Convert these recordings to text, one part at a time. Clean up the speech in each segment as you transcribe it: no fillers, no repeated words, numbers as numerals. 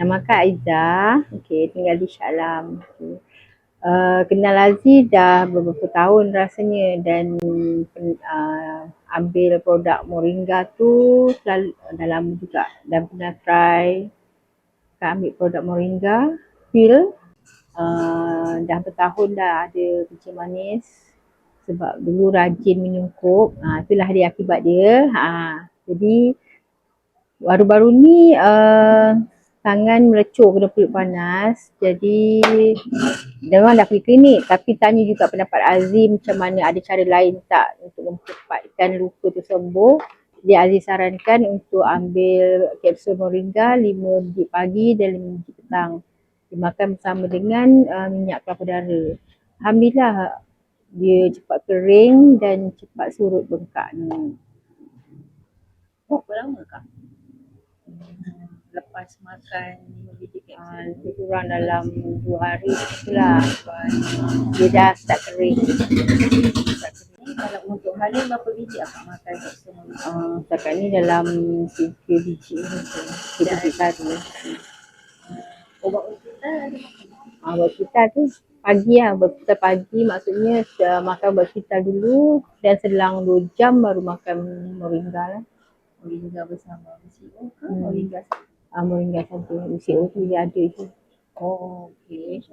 Nama Kak Aiza. Okey, tinggal di Shah Alam. Okay. Kenal Aziz dah beberapa tahun rasanya dan ambil produk Moringa tu selalu, dah lama juga dan pernah try. Kak ambil produk Moringa pil. Dah bertahun dah ada kencing manis sebab dulu rajin minum kok. Itulah dia akibat dia. Jadi baru-baru ni tangan melecur kena pulut panas. Jadi memang dah pergi klinik tapi tanya juga pendapat Azim macam mana, ada cara lain tak untuk mempercepatkan luka tu sembuh. Dia Aziz sarankan untuk ambil kapsul Moringa 5 biji pagi dan 5 biji petang. Dimakan bersama dengan minyak kelapa dara. Alhamdulillah dia cepat kering dan cepat surut bengkaknya. Berapa lama Kak? Lepas makan 5 biji kapsul? Lebih kurang dalam 2 hari itulah dia dah start kering. Kalau untuk hari berapa biji Akak makan kapsul Moringa? Setakat ni dalam 3 biji macam 3 biji sehari. Ubat hospital ada makan? Ubat hospital tu pagi lah, ubat hospital pagi maksudnya makan ubat hospital dulu dan selang 2 jam baru makan Moringa lah. Moringa bersama MCO ke Moringa saja? Moringa saja, MCO tu dia ada je. Oh, okey.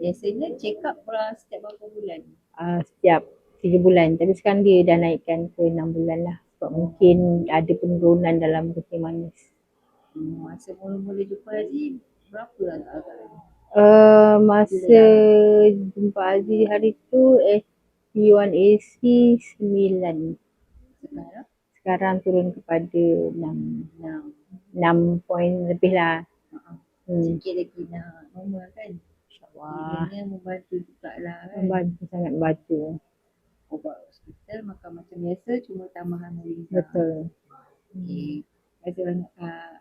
Biasanya check up setiap berapa bulan? Setiap 3 bulan, tapi sekarang dia dah naikkan ke 6 bulan lah sebab mungkin ada penurunan dalam kencing manis. Masa mula-mula jumpa Aziz berapa agak? Masa jumpa Aziz hari tu ST1 AC 9. Sekarang? Sekarang turun kepada 6 poin lebih lah. Sikit lagi nak normal kan? InsyaAllah. Kiranya membantu jugalah kan? Membantu, sangat membantu. Ubat hospital makan macam biasa cuma tambahan Moringa. Betul. Okey. Terima kasih banyak Kak.